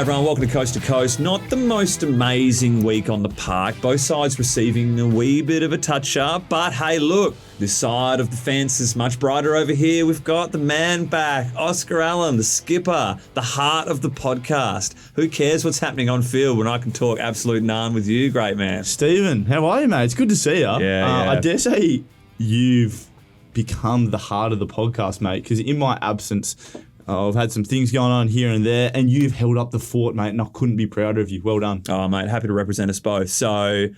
G'day everyone, welcome to Coast to Coast. Not the most amazing week on the park. Both sides receiving a wee bit of a touch-up. But hey, look, this side of the fence is much brighter over here. We've got the man back, Oscar Allen, the skipper, the heart of the podcast. Who cares what's happening on field when I can talk absolute none with you, great man? Stephen, how are you, mate? It's good to see you. Yeah. I dare say you've become the heart of the podcast, mate, because in my absence, I've had some things going on here and there, and you've held up the fort, mate, and I couldn't be prouder of you. Well done. Oh, mate, happy to represent us both. So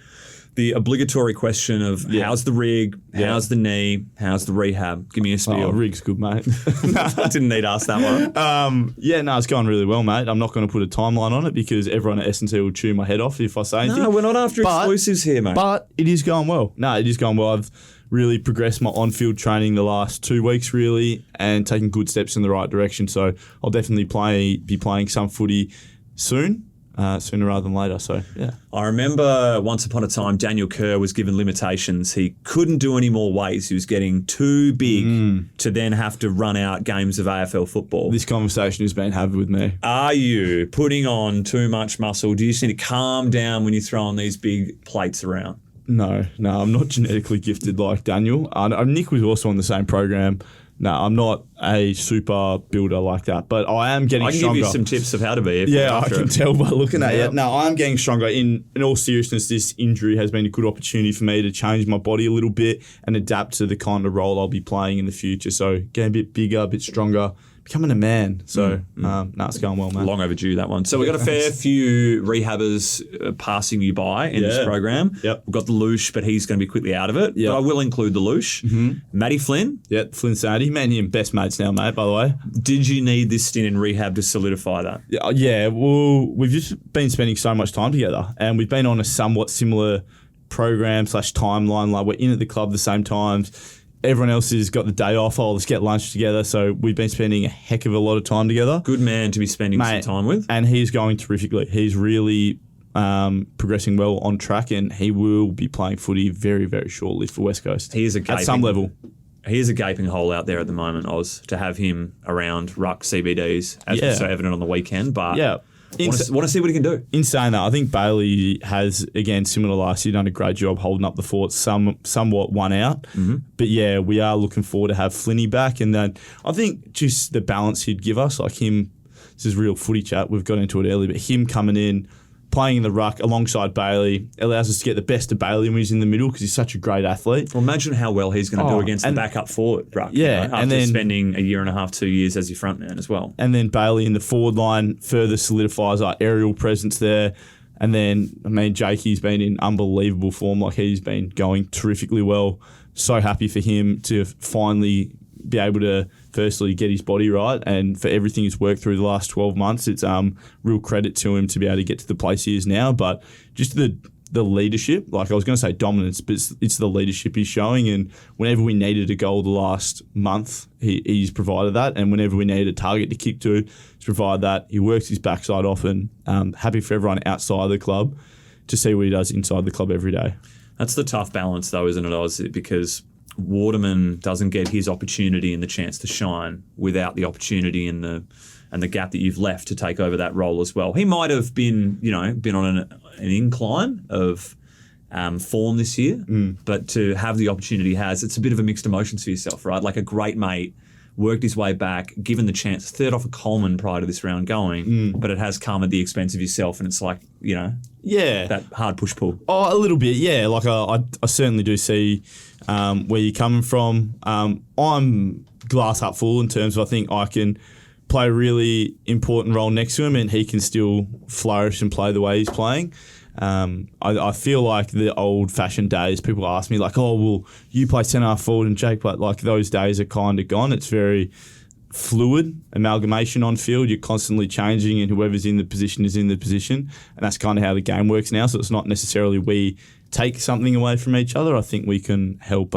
the obligatory question of how's the rig, how's the knee, how's the rehab? Give me a spiel. Oh, rig's good, mate. I didn't need to ask that one. It's going really well, mate. I'm not going to put a timeline on it because everyone at S&T will chew my head off if I say anything. No, we're not after exclusives here, mate. But it is going well. No, it is going well. I've really progressed my on-field training the last 2 weeks, really, and taking good steps in the right direction. So I'll definitely be playing some footy soon. Sooner rather than later, so yeah. I remember once upon a time Daniel Kerr was given limitations. He couldn't do any more weights. He was getting too big to then have to run out games of AFL football. This conversation has been had with me. Are you putting on too much muscle? Do you just need to calm down when you're throwing these big plates around? No, I'm not genetically gifted like Daniel. Nick was also on the same program. No, I'm not a super builder like that, but I am getting stronger. I can give you some tips of how to be. Yeah, I can tell by looking at you. No, I am getting stronger. In all seriousness, this injury has been a good opportunity for me to change my body a little bit and adapt to the kind of role I'll be playing in the future. So getting a bit bigger, a bit stronger, becoming a man. So it's going well, man. Long overdue, that one. So we've got a fair few rehabbers passing you by in this program. Yep. We've got the Loosh, but he's going to be quickly out of it. Yep. But I will include the Loosh. Matty Flynn. Yeah, Flynn Sandy. Me and him best mates now, mate, by the way. Did you need this stint in rehab to solidify that? Yeah, well, we've just been spending so much time together, and we've been on a somewhat similar program / timeline. Like, we're in at the club the same times. Everyone else has got the day off. Oh, let's get lunch together. So we've been spending a heck of a lot of time together. Good man to be spending some time with. And he's going terrifically. He's really progressing well on track, and he will be playing footy very, very shortly for West Coast. He is at some level. He is a gaping hole out there at the moment, Oz, to have him around ruck CBDs, as was so evident on the weekend. But want to see what he can do. In saying that, I think Bailey has, again, similar to last year, done a great job holding up the fort, somewhat one out. But yeah, we are looking forward to have Flinny back. And then I think just the balance he'd give us, like him, this is real footy chat, we've got into it early, but him coming in, playing in the ruck alongside Bailey allows us to get the best of Bailey when he's in the middle because he's such a great athlete. Well, imagine how well he's going to do against the backup forward ruck. Yeah. After and then spending a year and a half, 2 years as your front man as well. And then Bailey in the forward line further solidifies our aerial presence there. And then, Jakey's been in unbelievable form. Like, he's been going terrifically well. So happy for him to finally be able to firstly get his body right, and for everything he's worked through the last 12 months, it's real credit to him to be able to get to the place he is now. But just the leadership, like I was going to say dominance, but it's the leadership he's showing. And whenever we needed a goal the last month, he's provided that. And whenever we needed a target to kick to, he's provided that. He works his backside off, and happy for everyone outside the club to see what he does inside the club every day. That's the tough balance though, isn't it, Oz? Because Waterman doesn't get his opportunity and the chance to shine without the opportunity and the gap that you've left to take over that role as well. He might have been on an incline of form this year, but to have the opportunity he has, it's a bit of a mixed emotions for yourself, right? Like a great mate worked his way back, given the chance, third off a Coleman prior to this round going, but it has come at the expense of yourself, and it's like, that hard push-pull. Oh, a little bit, yeah. Like I certainly do see where you're coming from. I'm glass half full in terms of I think I can play a really important role next to him and he can still flourish and play the way he's playing. I feel like the old-fashioned days, people ask me like, oh, well, you play centre-half forward and Jake, but like those days are kind of gone. It's very fluid amalgamation on field. You're constantly changing and whoever's in the position is in the position. And that's kind of how the game works now. So it's not necessarily we take something away from each other. I think we can help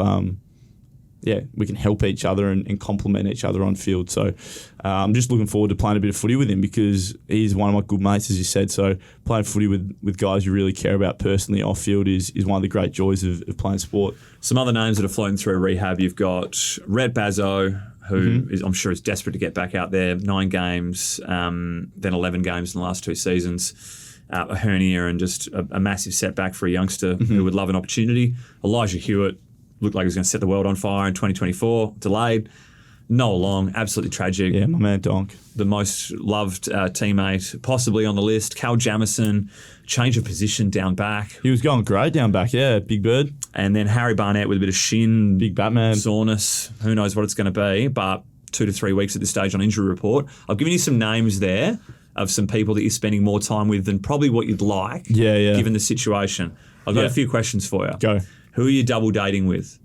each other and complement each other on field. So I'm just looking forward to playing a bit of footy with him because he's one of my good mates, as you said. So playing footy with guys you really care about personally off field is one of the great joys of playing sport. Some other names that are floating through rehab, you've got Rhett Bazzo, who is, I'm sure is desperate to get back out there. 9 games, then 11 games in the last 2 seasons. A hernia and just a massive setback for a youngster who would love an opportunity. Elijah Hewitt looked like he was going to set the world on fire in 2024, delayed. Noah Long, absolutely tragic. Yeah, my man Donk. The most loved teammate possibly on the list. Cal Jamison, change of position down back. He was going great down back, yeah, big bird. And then Harry Barnett with a bit of shin. Big Batman. Soreness. Who knows what it's going to be, but 2 to 3 weeks at this stage on injury report. I've given you some names there of some people that you're spending more time with than probably what you'd like, given the situation. I've got a few questions for you. Go. Who are you double dating with?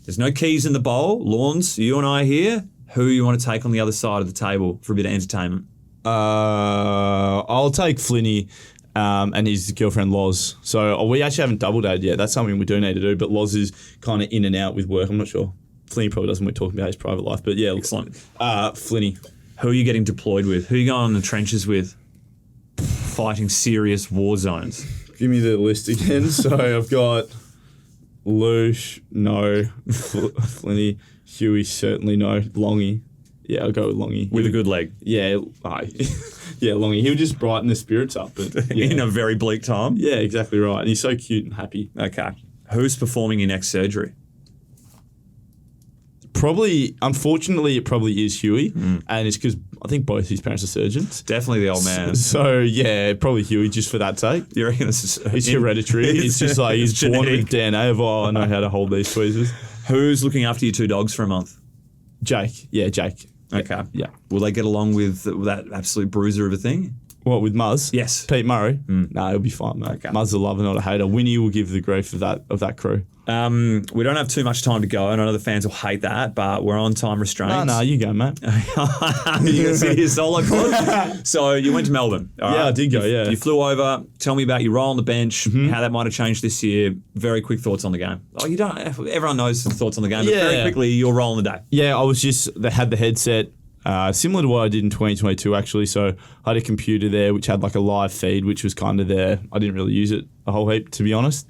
There's no keys in the bowl. Lawns, you and I are here. Who you want to take on the other side of the table for a bit of entertainment? I'll take Flinny and his girlfriend Loz. So we actually haven't double dated yet. That's something we do need to do, but Loz is kind of in and out with work. I'm not sure. Flinny probably doesn't want to talk about his private life, but yeah. Excellent. Flinny. Who are you getting deployed with? Who are you going in the trenches with? Fighting serious war zones. Give me the list again. So I've got Loosh, no. Flinny. Huey, certainly no. Longy. Yeah, I'll go with Longy. With a good leg. Yeah, yeah, Longy. He'll just brighten the spirits up. But, yeah. In a very bleak time. Yeah, exactly right. And he's so cute and happy. Okay. Who's performing your next surgery? Unfortunately, it probably is Huey. And it's because I think both his parents are surgeons. Definitely the old man. So, yeah, probably Huey just for that sake. You reckon it's hereditary. It's just like he's born with DNA of, I know how to hold these tweezers. Who's looking after your 2 dogs for a month? Jake. Yeah, Jake. Okay. Yeah. Will they get along with that absolute bruiser of a thing? What, with Muzz? Yes. Pete Murray? No, he'll be fine, mate. Okay. Muzz a lover, not a hater. Winnie will give the grief of that crew. We don't have too much time to go, and I know the fans will hate that, but we're on time restraints. No, you go, mate. You're going to see your solo pod? So you went to Melbourne. All right? I did go, yeah. You flew over. Tell me about your role on the bench, how that might have changed this year. Very quick thoughts on the game. Oh, you don't. Everyone knows the thoughts on the game, but very quickly, your role in the day. Yeah, I was they had the headset. Similar to what I did in 2022, actually. So I had a computer there which had like a live feed, which was kind of there. I didn't really use it a whole heap, to be honest.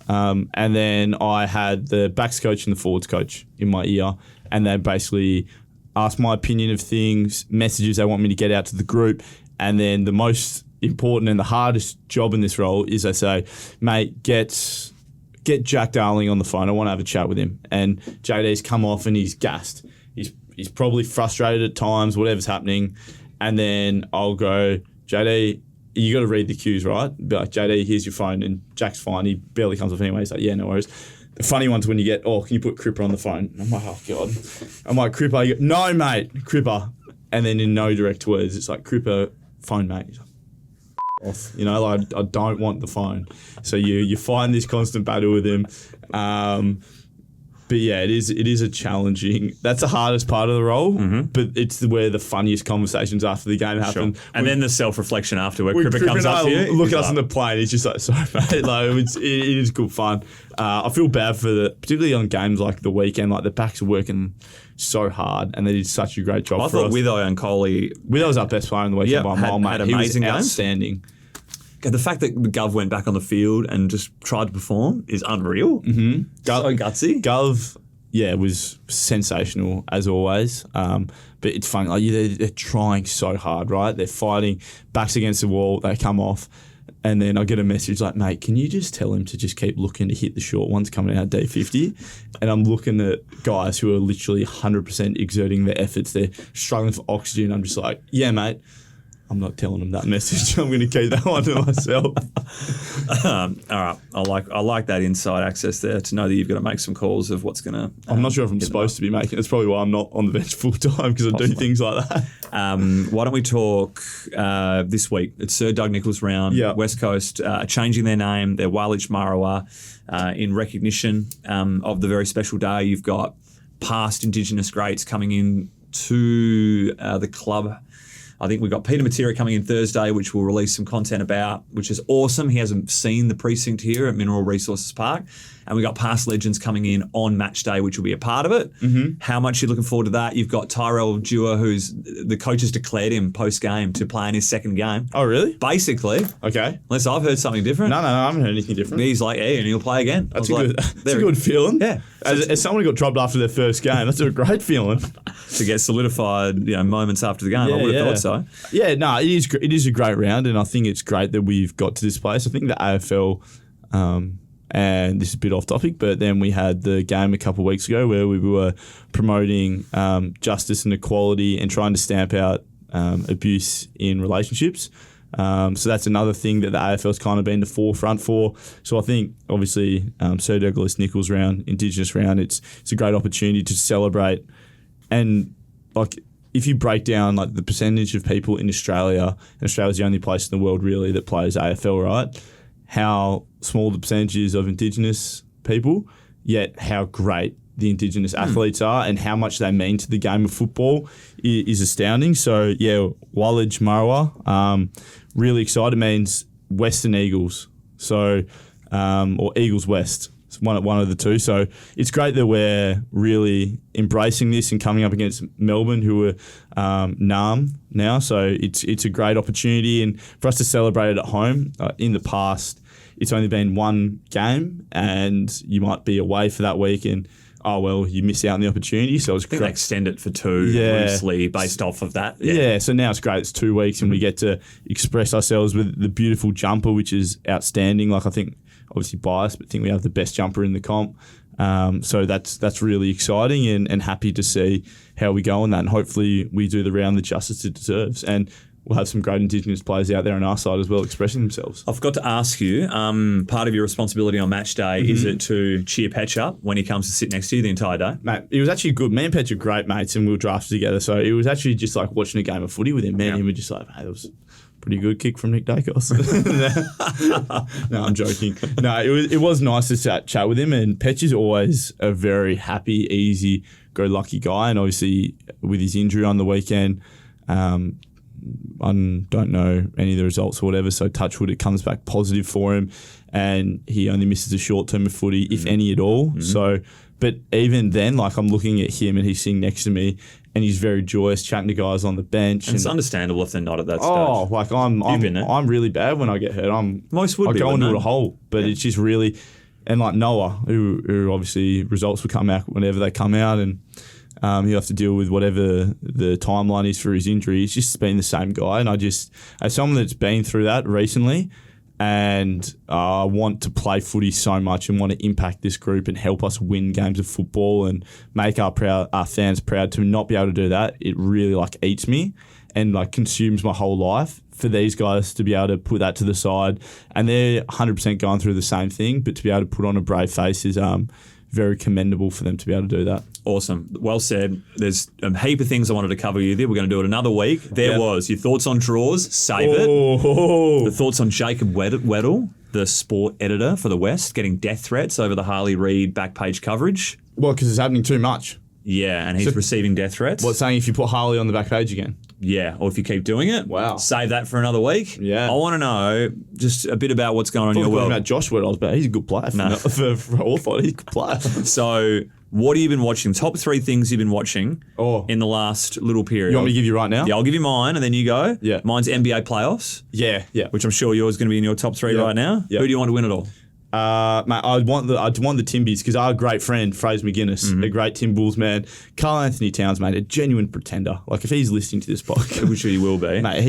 And then I had the backs coach and the forwards coach in my ear, and they basically asked my opinion of things, messages they want me to get out to the group. And then the most important and the hardest job in this role is they say, mate, get Jack Darling on the phone. I want to have a chat with him. And JD's come off and he's gassed. He's probably frustrated at times, whatever's happening. And then I'll go, JD, you got to read the cues, right? Be like, JD, here's your phone. And Jack's fine. He barely comes off anyway. He's like, yeah, no worries. The funny one's when you get, can you put Cripper on the phone? I'm like, oh, God. I'm like, Cripper. You go, no, mate, Cripper. And then in no direct words, it's like, Cripper, phone, mate. He's like, off. You know, like, I don't want the phone. So you find this constant battle with him. But yeah, it is a challenging. That's the hardest part of the role, but it's where the funniest conversations after the game happen. Sure. And then the self-reflection after where Cripper comes up to you. Look at us on the plane. He's just like, sorry, mate. Like, it is good fun. I feel bad for particularly on games like the weekend. Like the backs are working so hard, and they did such a great job. I thought Witho and Coley. Witho was our best player in the weekend by a mile, mate. Had amazing he was games. Outstanding. The fact that Gov went back on the field and just tried to perform is unreal. So gutsy. Gov. Yeah, it was sensational as always. But it's funny, like they're trying so hard, right? They're fighting, backs against the wall, they come off, and then I get a message like, mate, can you just tell him to just keep looking to hit the short ones coming out D50? And I'm looking at guys who are literally 100% exerting their efforts. They're struggling for oxygen. I'm just like, yeah, mate. I'm not telling them that message. I'm going to keep that one to myself. All right. I like that inside access there to know that you've got to make some calls of what's going to... I'm not sure if I'm supposed to be making it. It's probably why I'm not on the bench full time because I do things like that. Why don't we talk this week? It's Sir Doug Nicholls round. Yep. West Coast changing their name. They're Walich Marawa in recognition of the very special day. You've got past Indigenous greats coming in to the club. I think we've got Peter Matera coming in Thursday, which we'll release some content about, which is awesome. He hasn't seen the precinct here at Mineral Resources Park. and we got past legends coming in on match day, which will be a part of it. Mm-hmm. How much you're looking forward to that? You've got Tyrell Dewar, who's the coaches declared him post-game to play in his second game. Oh, really? Basically. Okay. Unless I've heard something different. No, I haven't heard anything different. He's like, yeah, and he'll play again. That's a good feeling. Yeah. As someone who got dropped after their first game, that's a great feeling. To get solidified, moments after the game, I would have thought so. Yeah, no, it is a great round, and I think it's great that we've got to this place. I think the AFL, and this is a bit off topic, but then we had the game a couple of weeks ago where we were promoting justice and equality and trying to stamp out abuse in relationships. So that's another thing that the AFL's kind of been the forefront for. So I think, obviously, Sir Douglas Nicholls round, Indigenous round, it's a great opportunity to celebrate. And like, if you break down like the percentage of people in Australia, and Australia's the only place in the world really that plays AFL, right? How small the percentage is of Indigenous people, yet how great the Indigenous athletes are and how much they mean to the game of football is astounding. So, yeah, Wallage Marwa, really excited, means Western Eagles. So, or Eagles West. It's one of the two. So it's great that we're really embracing this and coming up against Melbourne, who are NAM now. So it's a great opportunity, and for us to celebrate it at home. In the past, it's only been one game, and you might be away for that week, and you miss out on the opportunity. So it's I think they extend it for two loosely based off of that. Yeah, so now it's great. It's 2 weeks, and we get to express ourselves with the beautiful jumper, which is outstanding. Like, I think, obviously biased, but think we have the best jumper in the comp. So that's really exciting, and happy to see how we go on that. And hopefully we do the round the justice it deserves. And we'll have some great Indigenous players out there on our side as well expressing themselves. I've got to ask you, part of your responsibility on match day, is it to cheer Petch up when he comes to sit next to you the entire day? Mate, it was actually good. Me and Petch are great mates, and we were drafted together. So it was actually just like watching a game of footy with him. Me and him were just like, hey, that was pretty good kick from Nick Dacos. No, I'm joking. No, it was nice to chat with him, and Petch is always a very happy, easy, go-lucky guy, and obviously with his injury on the weekend, I don't know any of the results or whatever, so touch wood, it comes back positive for him, and he only misses a short term of footy, if any at all. So, but even then, like, I'm looking at him and he's sitting next to me, and he's very joyous, chatting to guys on the bench. And it's understandable if they're not at that stage. Oh, like I'm really bad when I get hurt. Most would I be. go into a hole, but it's just really, and like Noah, who obviously results will come out whenever they come out, and he'll have to deal with whatever the timeline is for his injury. He's just been the same guy, and as someone that's been through that recently, and want to play footy so much and want to impact this group and help us win games of football and make our fans proud, to not be able to do that, it really like eats me and like consumes my whole life. For these guys to be able to put that to the side, and they're 100% going through the same thing, but to be able to put on a brave face is very commendable for them to be able to do that. Awesome. Well said. There's a heap of things I wanted to cover with you. We're going to do it another week. There was your thoughts on draws. Save it. The thoughts on Jacob Weddle, the sport editor for the West, getting death threats over the Harley Reid back page coverage. Well, because it's happening too much. Yeah, and he's receiving death threats. What's saying if you put Harley on the back page again? Yeah, or if you keep doing it. Wow. Save that for another week. Yeah. I want to know just a bit about what's going on in your world. About Josh Weddle, but he's a good player. For all thought, he's a good player. So, what have you been watching? Top 3 things you've been watching in the last little period. You want me to give you right now? Yeah, I'll give you mine, and then you go. Yeah. Mine's NBA playoffs. Yeah. Which I'm sure yours is going to be in your top 3 right now. Yeah. Who do you want to win it all? Mate, I'd want the Timbies, because our great friend Fraser McGuinness, a great Tim Bulls man, Carl Anthony Towns, mate, a genuine pretender. Like, if he's listening to this podcast, which he will be, mate,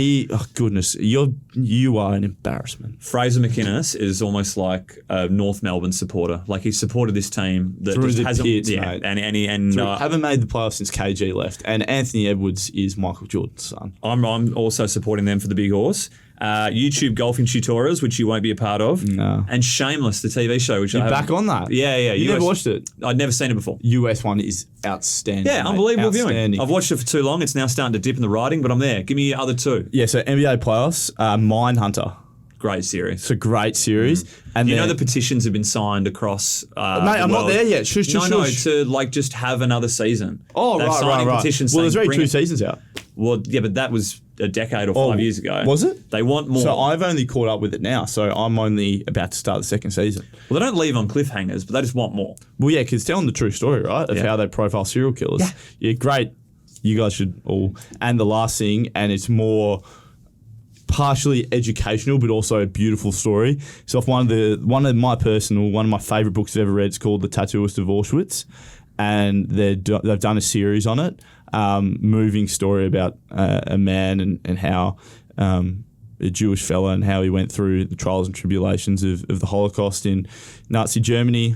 you are an embarrassment. Fraser McInnes is almost like a North Melbourne supporter. Like, he's supported this team that through just the hasn't, pits, mate. and haven't made the playoffs since KG left, and Anthony Edwards is Michael Jordan's son. I'm also supporting them for the big horse. YouTube golfing tutorials, which you won't be a part of. No. And Shameless, the TV show, which You're back on that? Yeah. You never watched it? I'd never seen it before. US one is outstanding. Yeah, mate. unbelievable viewing. I've watched it for too long. It's now starting to dip in the writing, but I'm there. Give me your other 2. Yeah, so NBA playoffs, Mindhunter. Great series. It's a great series. And you know the petitions have been signed across mate, I'm not there yet. Shush. No, to like just have another season. Oh, They're right. Petitions Well, there's saying, already 2 seasons out. Well, yeah, but that was a decade or 5 years ago. Was it? They want more. So I've only caught up with it now. So I'm only about to start the second season. Well, they don't leave on cliffhangers, but they just want more. Well, yeah, because telling the true story, right, of how they profile serial killers. Yeah, great. You guys should all. And the last thing, and it's more partially educational, but also a beautiful story. So, if one of my favourite books I've ever read is called The Tattooist of Auschwitz, and they've done a series on it, moving story about a man and how a Jewish fella and how he went through the trials and tribulations of the Holocaust in Nazi Germany.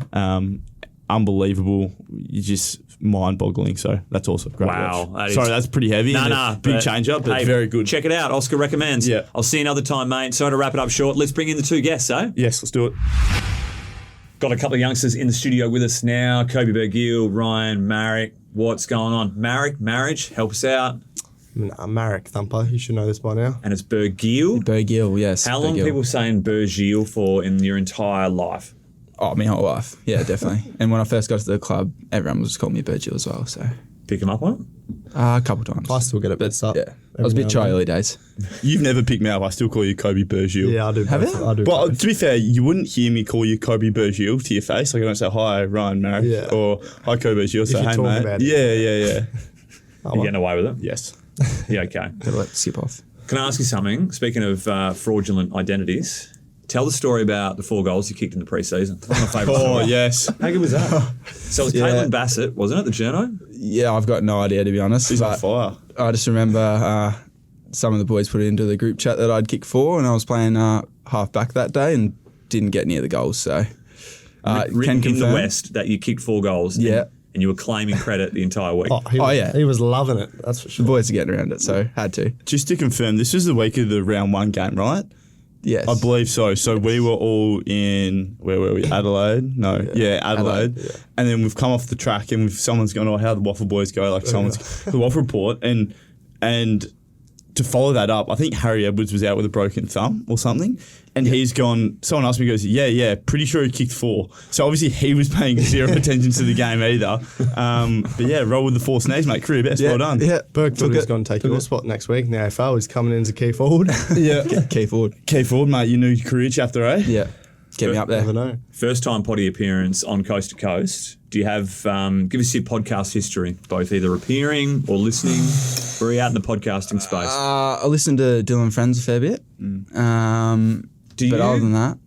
Unbelievable. You just mind-boggling. So that's also a great watch. Sorry, that's pretty heavy. Big change-up, but very good. Check it out. Oscar recommends. Yeah. I'll see you another time, mate. Sorry to wrap it up short. Let's bring in the two guests, eh? Yes, let's do it. Got a couple of youngsters in the studio with us now. Coby Burgiel, Ryan, Maric. What's going on? Maric, marriage, help us out. Maric Thumper, you should know this by now. And it's Burgiel? Burgiel, yes. How long people saying Burgiel for in your entire life? Oh, my whole life. Yeah, definitely. And when I first got to the club, everyone was just calling me Burgiel as well. So pick him up on it? A couple times. I still get it mixed up. Yeah. I was a bit shy early days. You've never picked me up. I still call you Coby Burgiel. Yeah, I do. Have both. you? I do. But both. to be fair, you wouldn't hear me call you Coby Burgiel to your face. Like I don't say, hi, Ryan, Maric, or hi, Coby Burgiel. Say, you're hey, talking mate. about it. Yeah. You getting away with it? Yes. Yeah, okay. Gotta let it skip off. Can I ask you something? Speaking of fraudulent identities, tell the story about the 4 goals you kicked in the pre-season. One of my favourite stories. Yes. How good was that? So it was Caitlin Bassett, wasn't it, the journo? Yeah, I've got no idea, to be honest. He's on but fire. I just remember some of the boys put it into the group chat that I'd kicked 4, and I was playing half back that day and didn't get near the goals. So Written can in the confirm. West that you kicked 4 goals. Yeah. And you were claiming credit the entire week. Yeah. He was loving it, that's for The sure. boys are getting around it, so had to. Just to confirm, this was the week of the round 1 game, right? Yes. I believe so. So we were all in, where were we? Adelaide? No. Yeah, Adelaide. Yeah. And then we've come off the track and someone's gone, how the Waffle Boys go? Like someone's the Waffle Report. And to follow that up, I think Harry Edwards was out with a broken thumb or something. And he's gone, someone asked me, goes, yeah, pretty sure he kicked 4. So obviously he was paying zero attention to the game either. But yeah, roll with the 4 snags, mate. Career best. Well done. Yeah. Berg thought he was going to take your spot next week in the AFL. He's coming in as a key forward. Yeah. Key forward. Key forward, mate. Your new career chapter, eh? Yeah. Get me up there. Never know. First time potty appearance on Coast to Coast. Do you have, give us your podcast history, both either appearing or listening? Where are you out in the podcasting space? I listen to Dylan Friends a fair bit. Do you? But other than that,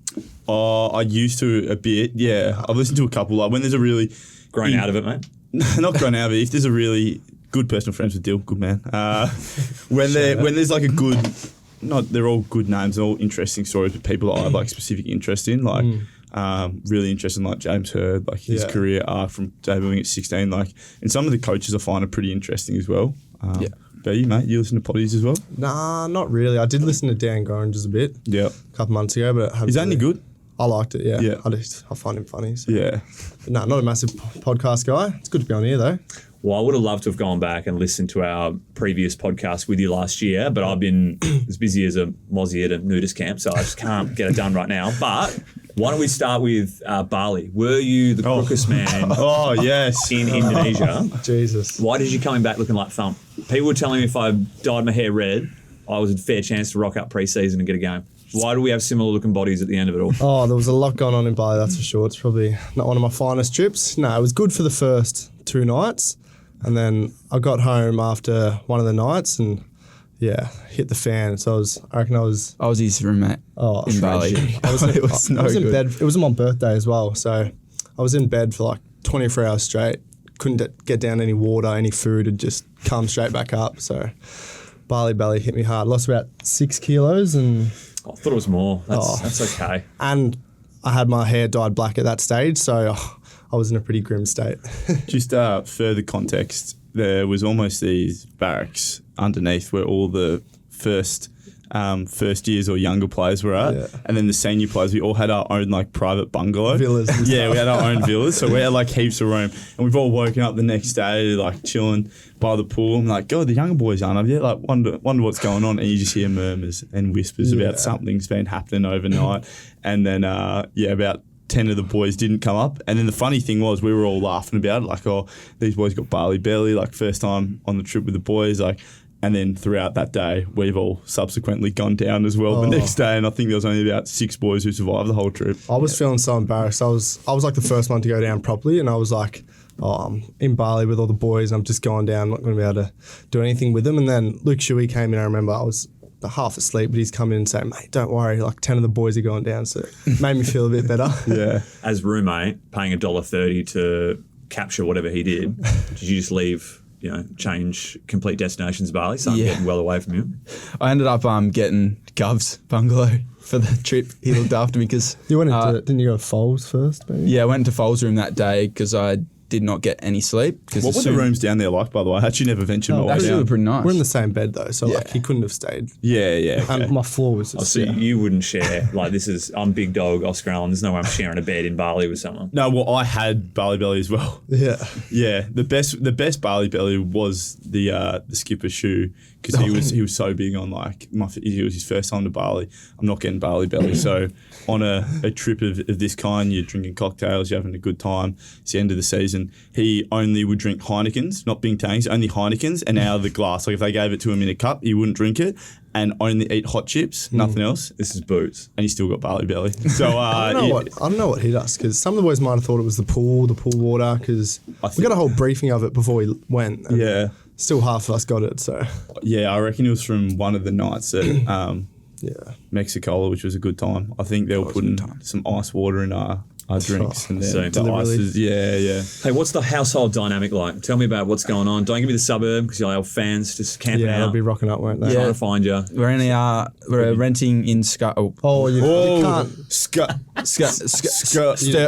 I used to a bit, yeah. I've listened to a couple. Like when there's a really... Grown out of it, mate? Not grown out of it. If there's a really good personal friends with Dill, good man. When there's like a good... they're all good names, they're all interesting stories, but people that I have like specific interest in, like really interested in like James Hurd, like his career arc from debuting at 16, like, and some of the coaches I find are pretty interesting as well. But you, mate, you listen to potties as well? Nah, not really. I did listen to Dan Gorringes a bit Yeah. a couple months ago, but I haven't Is that any really- good? I liked it, yeah. Yeah. I find him funny. So. Yeah. But no, not a massive podcast guy. It's good to be on here, though. Well, I would have loved to have gone back and listened to our previous podcast with you last year, but I've been as busy as a mozzie at a nudist camp, so I just can't get it done right now. But why don't we start with Bali? Were you the crookest man Oh, yes. in Indonesia? Jesus. Why did you coming back looking like Thump? People were telling me if I dyed my hair red, I was a fair chance to rock up pre-season and get a game. Why do we have similar looking bodies at the end of it all? Oh, there was a lot going on in Bali, that's for sure. It's probably not one of my finest trips. No, it was good for the first 2 nights. And then I got home after one of the nights and, hit the fan. So I reckon I was his roommate in Bali. I was in, I was in bed. It was my birthday as well. So I was in bed for like 24 hours straight. Couldn't get down any water, any food. Had just come straight back up. So Bali belly hit me hard. Lost about 6 kilos and I thought it was more. That's okay. I had my hair dyed black at that stage. So I was in a pretty grim state. Just further context, there was almost these barracks underneath where all the first years or younger players were at, and then the senior players, we all had our own like private bungalow Villas and Yeah, we had our own villas, so we had like heaps of room, and we've all woken up the next day like chilling by the pool. I'm like, God, the younger boys aren't up yet. Like wonder what's going on, and you just hear murmurs and whispers about something's been happening overnight, and then about 10 of the boys didn't come up. And then the funny thing was we were all laughing about it, like, oh, these boys got Bali belly, like first time on the trip with the boys, like. And then throughout that day, we've all subsequently gone down as well the next day. And I think there was only about 6 boys who survived the whole trip. I was feeling so embarrassed. I was like the first one to go down properly, and I was like, I'm in Bali with all the boys. I'm just going down. I'm not going to be able to do anything with them. And then Luke Shuey came in. I remember I was half asleep, but he's come in and saying, mate, don't worry, like 10 of the boys are going down. So it made me feel a bit better. Yeah. As roommate, paying $1.30 to capture whatever he did you just leave, change complete destinations Bali? So I'm getting well away from you. I ended up getting Gov's bungalow for the trip. He looked after me because... You went into, didn't you go to Foles first, maybe? Yeah, I went into Foles' room that day because I did not get any sleep. What were the rooms down there like, by the way? I actually never ventured my way Actually, they down. were pretty nice. We're in the same bed, though, so like he couldn't have stayed. Yeah. Okay. And my floor was just... So you wouldn't share, like I'm big dog, Oscar Allen, there's no way I'm sharing a bed in Bali with someone. No, well, I had Bali Belly as well. Yeah. Yeah, the best Bali Belly was the skipper shoe because he was so big on like it was his first time to Bali. I'm not getting Bali Belly, so on a trip of this kind, you're drinking cocktails, you're having a good time. It's the end of the season. He only would drink Heinekens, not Bing Tangs, only Heinekens, and out of the glass. Like if they gave it to him in a cup, he wouldn't drink it, and only eat hot chips, nothing else. This is boots. And he still got Bali Belly. So I don't know what he does, because some of the boys might have thought it was the pool water, because we got a whole briefing of it before we went. And yeah. Still half of us got it, so. Yeah, I reckon it was from one of the nights at Mexicola, which was a good time. I think they were putting some ice water in our drinks and then the ices. Yeah. Hey, what's the household dynamic like? Tell me about what's going on. Don't give me the suburb because our fans just camping Yeah, out. they'll be rocking up, won't they? Trying to find you. We're renting in You can't.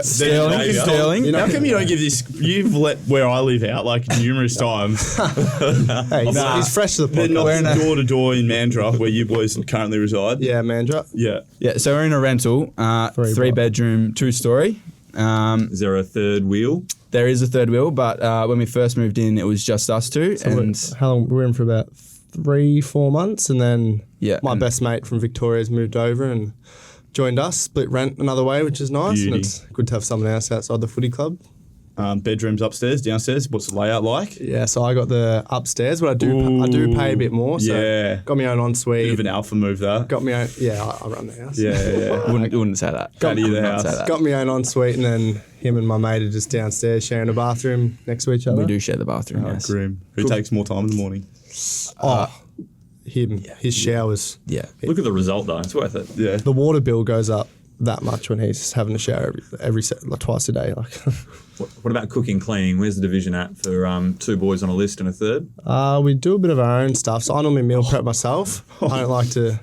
Sterling. How come you don't give this? You've let where I live out like numerous times. Hey, he's fresh to the They're podcast. not door to door in Mandurah, where you boys currently reside. Yeah, Mandra. Yeah. Yeah, so we're in a rental, 3-bedroom, 2-story. Is there a third wheel? There is a third wheel, but when we first moved in, it was just us two. How long? We were in for about 3-4 months, and then my and- best mate from Victoria's moved over and joined us, split rent another way, which is nice. Beauty. And it's good to have someone else outside the footy club. Bedrooms upstairs, downstairs. What's the layout like? Yeah, so I got the upstairs, but I do pay a bit more. So Yeah. got my own ensuite. Bit of an alpha move that. Got my own. Yeah, I run the house. Yeah. wouldn't say that. Out of the Wouldn't house. say that. Got my own ensuite, and then him and my mate are just downstairs sharing a bathroom next to each other. We do share the bathroom, yes. Grim. Who takes more time in the morning? Him. His showers. Yeah. Look at the result though. It's worth it. Yeah. The water bill goes up that much when he's having a shower like twice a day. Like, What about cooking, cleaning? Where's the division at for 2 boys on a list and a third? we do a bit of our own stuff. So I normally meal prep myself. I like to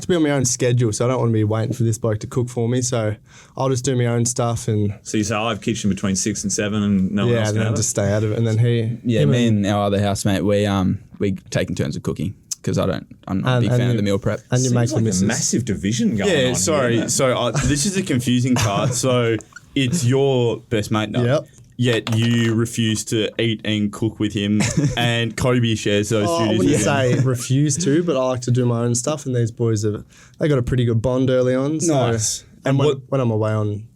be on my own schedule, so I don't want to be waiting for this bloke to cook for me. So I'll just do my own stuff and So you say I have kitchen between 6 and 7 and no one else and can then have just stay out of it. And then Me and our other housemate, we take in turns of cooking because I'm not a big fan of the meal prep. And you make Seems like the a missus. massive division going on. Yeah, here, sorry. mate. So this is the confusing part. So it's your best mate now. Yep. Yet you refuse to eat and cook with him, and Coby shares those I duties. wouldn't with him. say refuse to, but I like to do my own stuff. And these boys they got a pretty good bond early on. So, Nice. And And when I'm away on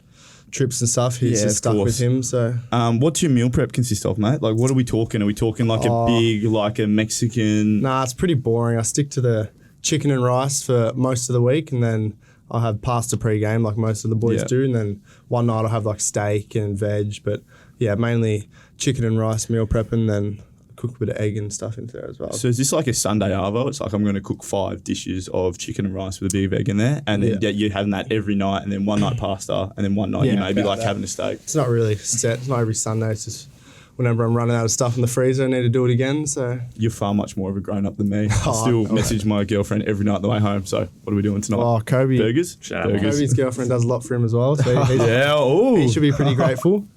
trips and stuff, he's Yeah, just of stuck course. with him. So What's your meal prep consist of, mate? Like, what are we talking? Are we talking like a big, like a Mexican? nah, it's pretty boring. I stick to the chicken and rice for most of the week, and then I'll have pasta pre-game like most of the boys Yeah. do, and then one night I'll have like steak and veg. But yeah, mainly chicken and rice meal prep, and then cook a bit of egg and stuff into there as well. So is this like a Sunday arvo? It's like I'm going to cook 5 dishes of chicken and rice with a bit of egg in there, and then you're having that every night, and then one night pasta, and then one night you may be about like that. having a steak. It's not really set. It's not every Sunday. It's just whenever I'm running out of stuff in the freezer, I need to do it again. So You're far much more of a grown up than me. I still message my girlfriend every night on the way home. So what are we doing tonight? Kobe. Burgers? Shout out. Burgers. Kobe's girlfriend does a lot for him as well, so Yeah. he should be pretty grateful.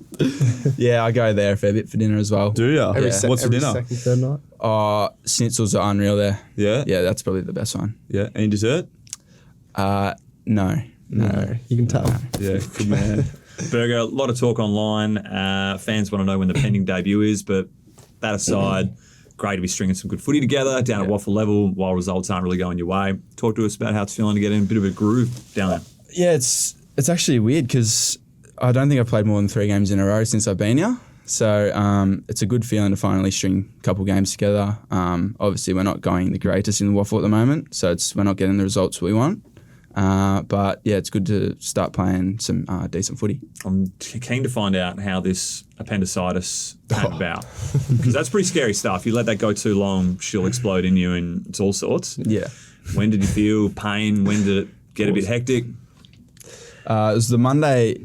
Yeah, I go there a fair bit for dinner as well. Do ya? What's for every dinner? second, third night. Schnitzels are unreal there. Yeah. Yeah, that's probably the best one. Yeah. Any dessert? No. No, you can tell. Yeah. Good man. Burger, a lot of talk online. Fans want to know when the pending debut is, but that aside, great to be stringing some good footy together down at waffle level while results aren't really going your way. Talk to us about how it's feeling to get in a bit of a groove down there. Yeah, it's actually weird because I don't think I've played more than 3 games in a row since I've been here. So it's a good feeling to finally string a couple games together. Obviously, we're not going the greatest in the waffle at the moment, so we're not getting the results we want. But yeah, it's good to start playing some decent footy. I'm keen to find out how this appendicitis came about, because that's pretty scary stuff. You let that go too long, she'll explode in you, and it's all sorts. Yeah. When did you feel pain? When did it get a bit hectic? It was the Monday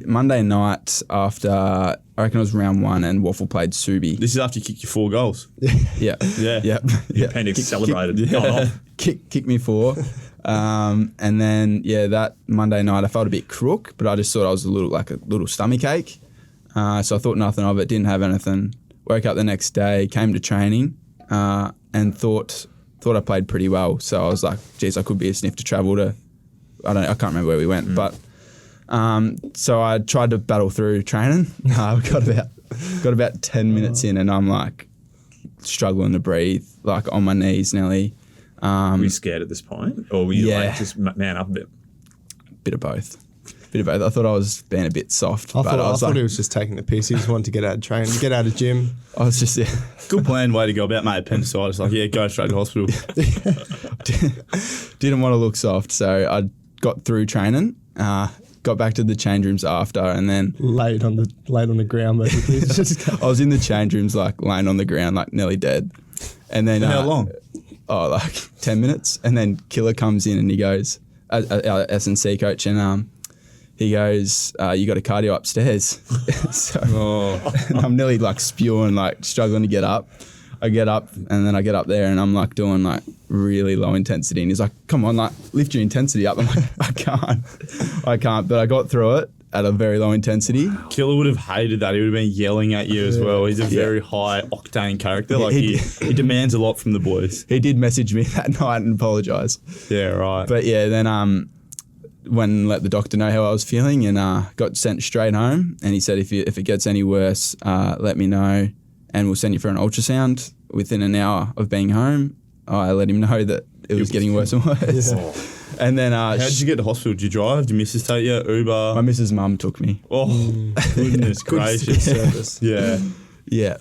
night after, I reckon it was round 1, and Waffle played Subi. This is after you kicked your 4 goals. Yeah. Yeah. Yeah. The appendix celebrated. Gone off. Kick me 4. And then, that Monday night I felt a bit crook, but I just thought I was a little stomach ache. So I thought nothing of it, didn't have anything. Woke up the next day, came to training, and thought I played pretty well. So I was like, geez, I could be a sniff to travel to, I can't remember where we went, but so I tried to battle through training. We got about 10 minutes in, and I'm like struggling to breathe, like on my knees nearly. Were you scared at this point, or were you like just man up a bit? Bit of both. I thought I was being a bit soft. I thought he was just taking the piss. He just wanted to get out of training, get out of gym. I was just Good plan, way to go about, mate. Appendicitis, go straight to hospital. Didn't want to look soft, so I got through training. Got back to the change rooms after, and then laid on the ground basically. I was in the change rooms laying on the ground nearly dead. And then how long? 10 minutes. And then Killer comes in and he goes, our S&C coach, and he goes, you got a cardio upstairs. And I'm nearly spewing, struggling to get up. I get up, and then I get up there and I'm doing really low intensity, and he's like, come on, lift your intensity up. I'm like, I can't, but I got through it at a very low intensity. Killer would have hated that. He would have been yelling at you as well. He's a very high octane character. He demands a lot from the boys. He did message me that night and apologise. Yeah, right. But yeah, then let the doctor know how I was feeling, and got sent straight home, and he said if it gets any worse, let me know, and we'll send you for an ultrasound. Within an hour of being home, I let him know that it was getting worse and worse. Yeah. And then how did you get to hospital? Did you drive? Did Mrs. take you? Uber? My Mrs. Mum took me. Oh, goodness gracious. Service. Yeah. Yeah.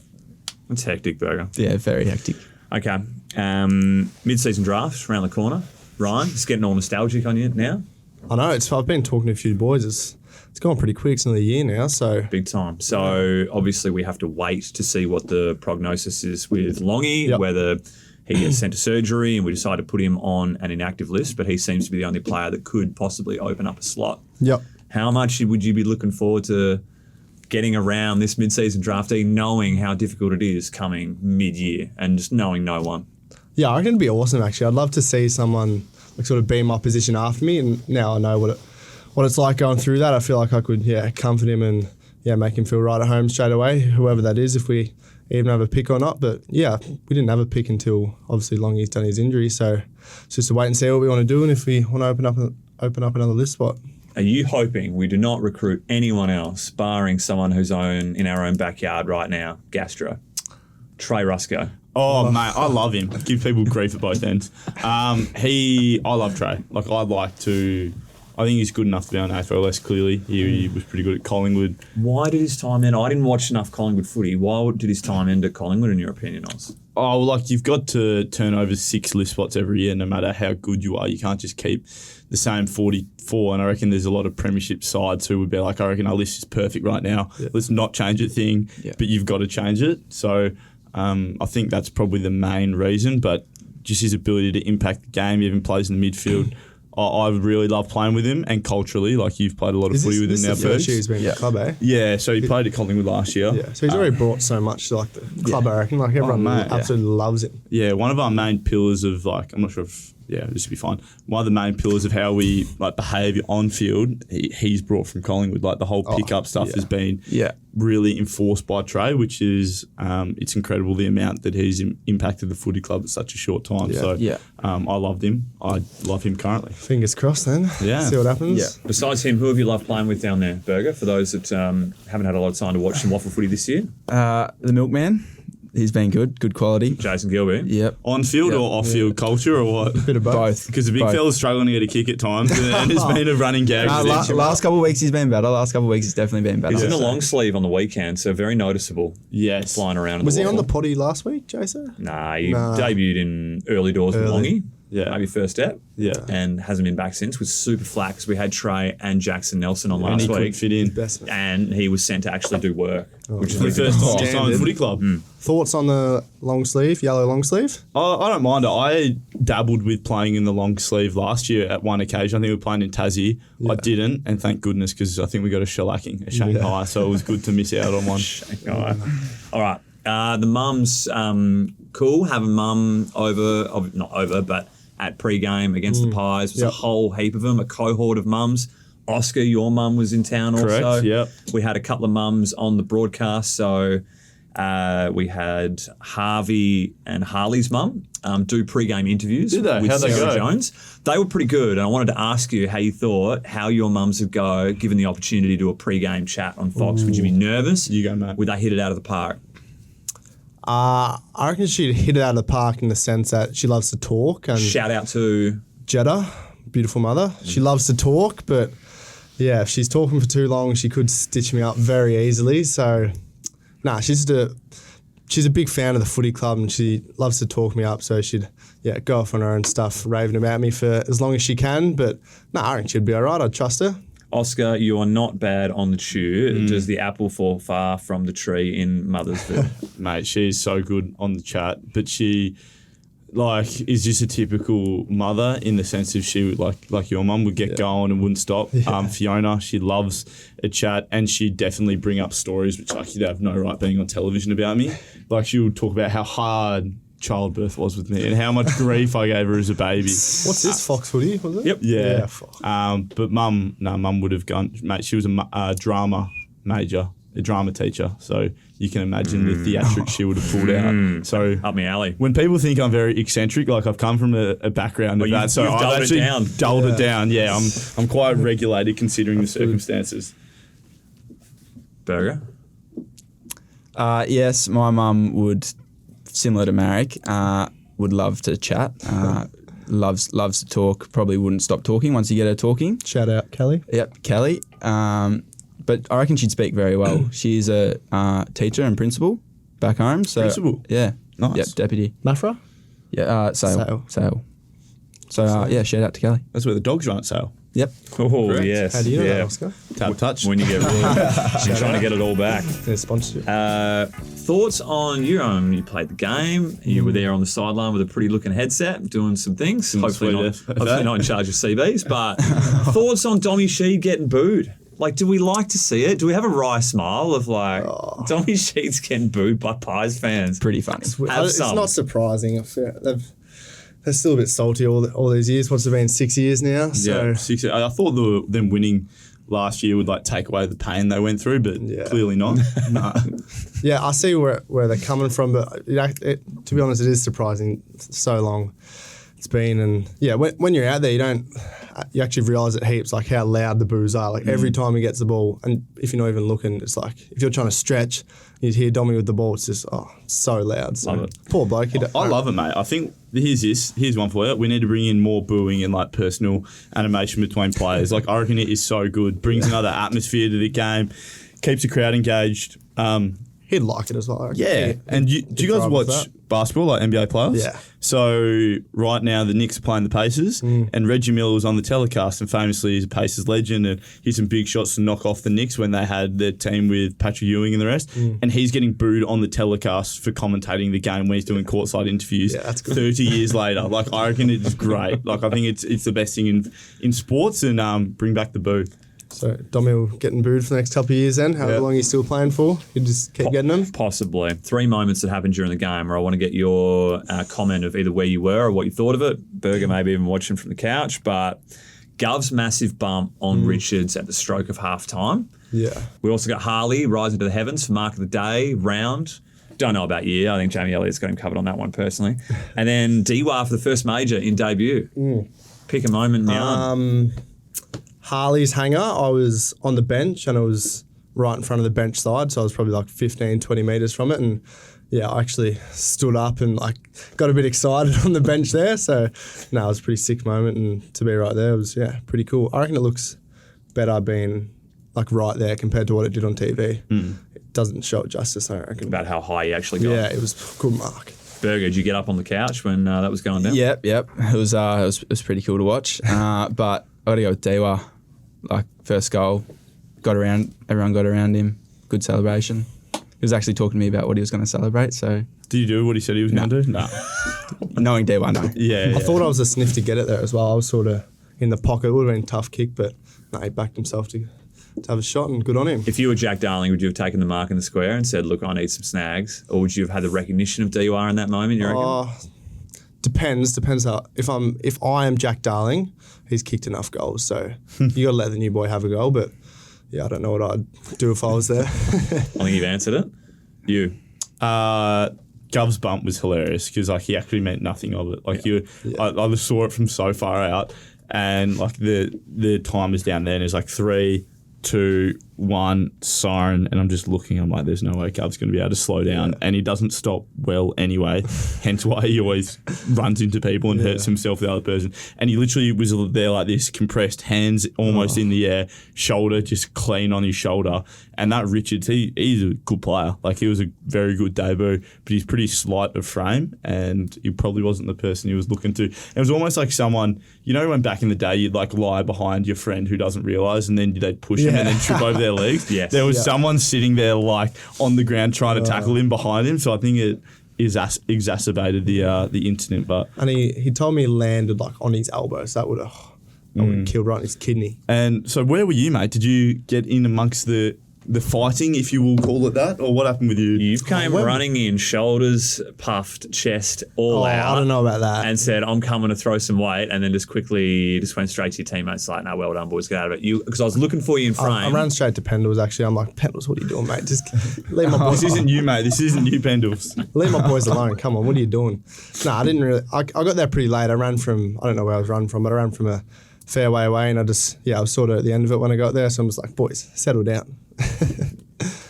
It's hectic, Burger. Yeah, very hectic. Okay. Mid-season draft around the corner. Ryan, it's getting all nostalgic on you now. I know. I've been talking to a few boys. It's gone pretty quick. It's nearly a year now, so big time. So obviously we have to wait to see what the prognosis is with Longy, whether he gets sent to surgery, and we decide to put him on an inactive list. But he seems to be the only player that could possibly open up a slot. Yep. How much would you be looking forward to getting around this mid-season draftee, knowing how difficult it is coming mid-year and just knowing no one? Yeah, I reckon it'd be awesome. Actually, I'd love to see someone sort of be in my position after me, and now I know what it's like going through that. I feel like I could, comfort him and, make him feel right at home straight away, whoever that is, if we even have a pick or not. But, we didn't have a pick until, obviously, Longy's done his injury. So it's just to wait and see what we want to do and if we want to open up another list spot. Are you hoping we do not recruit anyone else, barring someone who's in our own backyard right now? Gastro. Trey Rusco. Oh, mate, I love him. Give people grief at both ends. I love Trey. I think he's good enough to be on AFLS, clearly. He was pretty good at Collingwood. Why did his time end? I didn't watch enough Collingwood footy. Why did his time end at Collingwood, in your opinion, Oz? Oh, well, you've got to turn over 6 list spots every year, no matter how good you are. You can't just keep the same 44. And I reckon there's a lot of premiership sides who would be like, I reckon our list is perfect right now. Yeah. Let's not change a thing, but you've got to change it. So I think that's probably the main reason, but just his ability to impact the game, even plays in the midfield. I really love playing with him, and culturally, you've played a lot of footy with him now, Perch. He's been at club, eh? Yeah, so he played at Collingwood last year. Yeah, so he's already brought so much to the club, I reckon. Everyone absolutely loves him. Yeah, one of our main pillars of I'm not sure if this would be fine. One of the main pillars of how we behave on field, he's brought from Collingwood. The whole pickup stuff has been really enforced by Trey, which is it's incredible the amount that he's impacted the footy club at such a short time. I loved him. I love him currently. Fingers crossed then. Yeah. See what happens. Yeah. Besides him, who have you loved playing with down there, Burger, for those that haven't had a lot of time to watch some waffle footy this year? The Milkman. he's been good quality. Jason Gilby. Yep. On field or off field culture or what? Bit of both. Both. Because the big Both. fella's struggling to get a kick at times, and it's been a running gag. Last couple of weeks he's been better. Last couple of weeks he's definitely been better. He's in the long sleeve on the weekend, so very noticeable. Yes. Flying around. Was he on the waffle. potty last week, Jason? Nah, he debuted in early doors with Longy. Yeah. Maybe first step. Yeah. And hasn't been back since. Was super flat because we had Trey and Jackson Nelson on And last he couldn't week. fit in. Best man. And he was sent to actually do work, which is For the first time Standard. signed footy club. Thoughts on the long sleeve, yellow long sleeve? I don't mind it. I dabbled with playing in the long sleeve last year at one occasion. I think we were playing in Tassie. I didn't, and thank goodness, because I think we got a shellacking at Shanghai, so it was good to miss out on one. All right. The mum's cool. Having mum not over, but at pre-game against the Pies was a whole heap of them, a cohort of mums. Oscar, your mum was in town Correct, also. yep. We had a couple of mums on the broadcast, so we had Harvey and Harley's mum do pre-game interviews Did they? with How'd they Sarah go? Jones. They were pretty good, and I wanted to ask you how you thought how your mums would go given the opportunity to do a pre-game chat on Fox. Would you be nervous? You go, mate. Would they hit it out of the park? I reckon she'd hit it out of the park in the sense that she loves to talk. And Shout out to Jeddah, beautiful mother. She loves to talk, but yeah, if she's talking for too long, she could stitch me up very easily. So, she's a big fan of the footy club and she loves to talk me up. So she'd go off on her own stuff, raving about me for as long as she can. But I reckon she'd be all right. I'd trust her. Oscar, you are not bad on the chew. Does the apple fall far from the tree in Mothersville? Mate, she's so good on the chat, but she is just a typical mother in the sense of she would like your mum would get going and wouldn't stop. Fiona, she loves a chat and she'd definitely bring up stories which you'd have no right being on television about me. Like she would talk about how hard childbirth was with me and how much grief I gave her as a baby. What's this, Fox Footy, was it? Yep. Yeah. Fuck. But mum would have gone, mate, she was a drama major, a drama teacher. So you can imagine the theatrics she would have pulled out. So Up my alley. when people think I'm very eccentric, like I've come from a background of that, so you've I've dulled it actually down. dulled it down. Yeah, I'm quite regulated considering the circumstances. Burger. Yes, my mum would, similar to Maric, would love to chat. Loves to talk. Probably wouldn't stop talking once you get her talking. Shout out, Kelly. Yep, Kelly. But I reckon she'd speak very well. She's a teacher and principal back home. So Principal? Yeah. Nice. Yep, deputy. Mafra? Yeah, Sale. So yeah, shout out to Kelly. That's where the dogs run at sale. Yep. Oh, Correct. yes. How do you know yeah. that, Oscar? Tap touch. When you get she's trying to get it all back. Their sponsorship. Thoughts on you? You played the game. You were there on the sideline with a pretty looking headset, doing some things. Hopefully not in charge of CBs. But thoughts on Dommy Sheed getting booed? Like, do we like to see it? Do we have a wry smile of Dommy Sheed's getting booed by Pies fans? Pretty funny. It's not surprising. They're still a bit salty all these years. What's it been, 6 years now? So Yeah, 6. I thought them winning last year would take away the pain they went through, but clearly not. No. yeah, I see where they're coming from, but to be honest, it is surprising. So long it's been, and when you're out there, you actually realise it heaps, like how loud the boos are. Like every time he gets the ball, and if you're not even looking, it's like if you're trying to stretch, you'd hear Dommy with the ball. It's just so loud. So Love it. poor bloke. I love it, mate. I think here's one for you. We need to bring in more booing and personal animation between players. I reckon it is so good. Brings another atmosphere to the game, keeps the crowd engaged. He'd like it as well. I reckon. Yeah, and do you guys thrive with watch that. basketball, like NBA players? Yeah. So right now the Knicks are playing the Pacers, and Reggie Miller was on the telecast, and famously he's a Pacers legend, and he's some big shots to knock off the Knicks when they had their team with Patrick Ewing and the rest, and he's getting booed on the telecast for commentating the game when he's doing courtside interviews. Yeah, that's good. 30 years later, I reckon it's great. I think it's the best thing in sports, and bring back the boo. So Dommy will getting booed for the next couple of years then, however long he's still playing for. He'll just keep getting them. Possibly. 3 moments that happened during the game where I want to get your comment of either where you were or what you thought of it. Burger maybe even watching from the couch, but Gov's massive bump on Richards at the stroke of half time. Yeah. We also got Harley rising to the heavens for Mark of the Day round. Don't know about you. I think Jamie Elliott's got him covered on that one personally. And then Dewar for the first major in debut. Pick a moment in the yarn. Harley's hanger, I was on the bench and I was right in front of the bench side, so I was probably 15, 20 metres from it, and yeah, I actually stood up and like got a bit excited on the bench there. So, no, it was a pretty sick moment, and to be right there was pretty cool. I reckon it looks better being like right there compared to what it did on TV. It doesn't show it justice, I reckon. About how high you actually got. Yeah, it was a good mark. Burger, did you get up on the couch when that was going down? Yep. It was pretty cool to watch. But I got to go with Dewa. Like first goal, everyone got around him. Good celebration. He was actually talking to me about what he was going to celebrate. So Did you do what he said he was going to do? No. knowing Dewa, no. Yeah. I thought I was a sniff to get it there as well. I was sort of in the pocket. It would have been a tough kick, but no, he backed himself to have a shot, and good on him. If you were Jack Darling, would you have taken the mark in the square and said, look, I need some snags? Or would you have had the recognition of DUR in that moment, you reckon? Depends how. If I am Jack Darling, he's kicked enough goals, so you got to let the new boy have a goal. But yeah, I don't know what I'd do if I was there. I think you've answered it. You. Gov's bump was hilarious because like he actually meant nothing of it. Like I just saw it from so far out, and like the time is down there, and it's like 3, 2, 1 siren, and I'm just looking. I'm like, there's no way Gov's going to be able to slow down, and he doesn't stop well anyway. Hence why he always runs into people and hurts himself, the other person. And he literally was there like this, compressed, hands almost in the air, shoulder just clean on his shoulder. And that Richards, he's a good player. Like he was a very good debut, but he's pretty slight of frame, and he probably wasn't the person he was looking to. It was almost like someone, you know, when back in the day you'd like lie behind your friend who doesn't realise, and then they'd push him and then trip over their legs. Yes. There was someone sitting there like on the ground trying to tackle him behind him. So I think it exacerbated the incident. But And he told me he landed like on his elbow, so that would have killed right in his kidney. And so where were you, mate? Did you get in amongst the fighting, if you will call it that, or what happened with you? You came running in, shoulders puffed, chest all out. I don't know about that. And said, I'm coming to throw some weight, and then just quickly went straight to your teammates like, no, well done, boys, get out of it. Because I was looking for you in frame. I ran straight to Pendles, actually. I'm like, Pendles, what are you doing, mate? Just leave my boys This isn't you, mate. This isn't you, Pendles. leave my boys alone. Come on, what are you doing? No, I didn't really. I got there pretty late. I ran from, I don't know where I was running from, but I ran from a fair way away, and I was sort of at the end of it when I got there, so I'm just like, boys, settle down.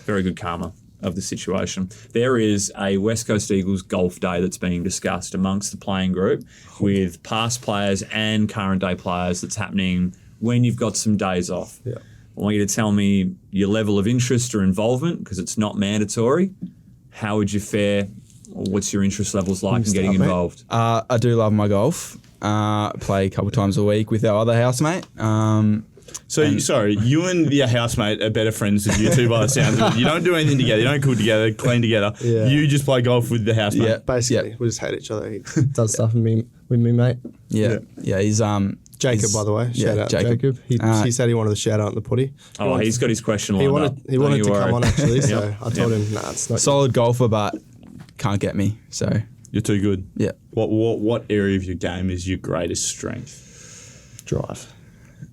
Very good karma of the situation. There is a West Coast Eagles golf day that's being discussed amongst the playing group with past players and current day players that's happening when you've got some days off. Yeah. I want you to tell me your level of interest or involvement, because it's not mandatory. How would you fare? Or what's your interest levels like in getting involved? I do love my golf. Play a couple times a week with our other housemate. Sorry, you and your housemate are better friends than you two by the sounds of it. You don't do anything together. You don't cook together, clean together. Yeah. You just play golf with the housemate. Yeah. Basically, we just hate each other. He does stuff with me, mate. Yeah. He's Jacob, by the way. Shout out, Jacob. He said he wanted to shout out in the potty. He's got his question He lined up. wanted Don't to you come worry. on, actually, so I told him, nah, it's not. solid golfer, but can't get me. So You're too good. yeah, What area of your game is your greatest strength? drive.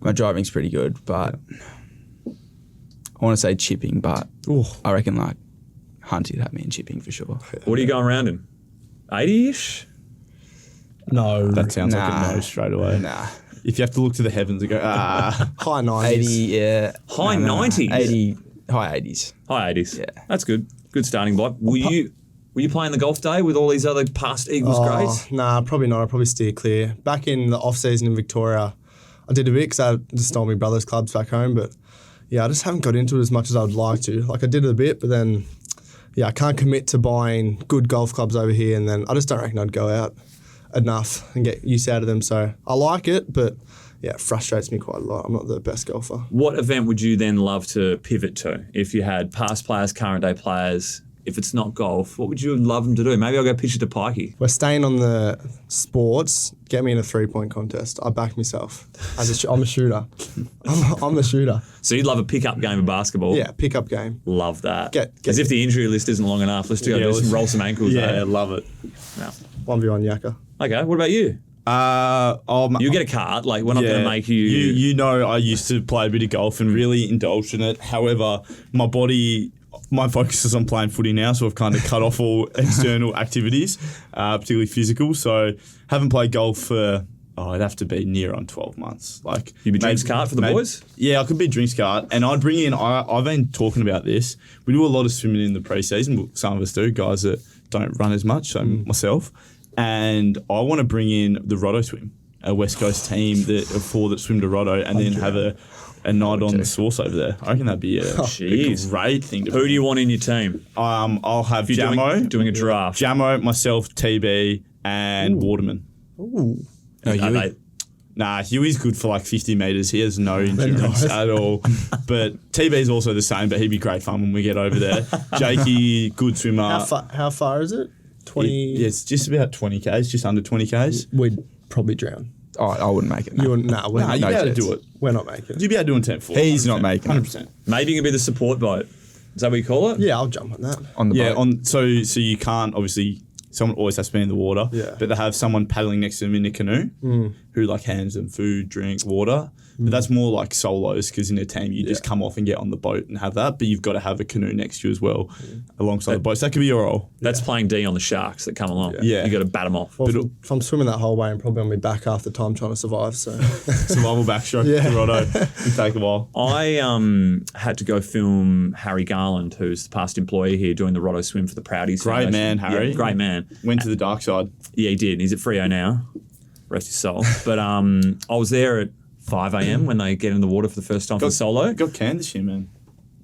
my driving's pretty good, but I want to say chipping, but Ooh. I reckon like Hunty'd have me in chipping for sure. What are you going around in? 80-ish? No. That sounds like Nah. a no straight away. Nah, If you have to look to the heavens and go, High 90s. 80, yeah, High 90s? 80, high 80s. High 80s. Yeah. That's good. Good starting block. Were you playing the golf day with all these other past Eagles greats? Nah, probably not. I'll probably steer clear. Back in the off-season in Victoria, I did a bit because I just stole my brother's clubs back home, but yeah, I just haven't got into it as much as I would like to. Like I did it a bit, but then, yeah, I can't commit to buying good golf clubs over here, and then I just don't reckon I'd go out enough and get use out of them. So I like it, but yeah, it frustrates me quite a lot. I'm not the best golfer. What event would you then love to pivot to if you had past players, current day players? If it's not golf, what would you love them to do? Maybe I'll go pitch it to Pikey. We're staying on the sports. Get me in a 3-point contest. I back myself. I'm a shooter. I'm a shooter. So you'd love a pickup game of basketball? Yeah, pickup game. Love that. Get- As if the injury list isn't long enough. Let's roll some ankles. yeah, eh? love it. No. 1v1 yakka. Okay, what about you? You get a card. Like, we're not going to make you... You know, I used to play a bit of golf and really indulged in it. However, my focus is on playing footy now, so I've kind of cut off all external activities, particularly physical. So haven't played golf for Oh, it'd have to be near on 12 months. Like You'd be drinks cart for the boys? Yeah, I could be drinks cart, and I'd bring in. I've been talking about this. We do a lot of swimming in the pre-season. Some of us do, guys that don't run as much. So myself, and I want to bring in the Roto swim, a West Coast team that swim to Roto, and then have a night on the sauce over there. I reckon that'd be a great thing to. Who do you want in your team? I'll have If you're Jamo doing a draft. Jamo, myself, TB, and Waterman. Ooh. No, Are Huey. they- Nah, Huey's good for like 50 metres. He has no endurance at all. But TB's also the same, but he'd be great fun when we get over there. Jakey, good swimmer. How far is it? 20? Yeah, it's just about 20 Ks, just under 20 Ks. We'd probably drown. Oh, I wouldn't make it. No. You wouldn't, nah, we're, Nah, you'd no be able to chance. do it. We're not making it. You'd be able to do it in 10-4. He's not making it. 100%. Maybe you can be the support boat. Is that what you call it? Yeah, I'll jump on that. On the Yeah, boat. so you can't, obviously, someone always has to be in the water. Yeah. But they have someone paddling next to them in a canoe who like hands them food, drink, water. But that's more like solos because in a team you just come off and get on the boat and have that. But you've got to have a canoe next to you as well alongside the boat. So that could be your role. That's playing D on the Sharks that come along. Yeah. You got to bat them off. Well, if I'm swimming that whole way, I'm probably on my back half the time trying to survive. So Survival backstroke to Roto. It'd take a while. I had to go film Harry Garland, who's the past employee here doing the Roto swim for the Proudies. Great Foundation. man, Harry. Yeah, great man. Went to the dark side. Yeah, he did. He's at Freo now. Rest his soul. But I was there at 5 a.m. when they get in the water for the first time for solo. Got canned this year, man.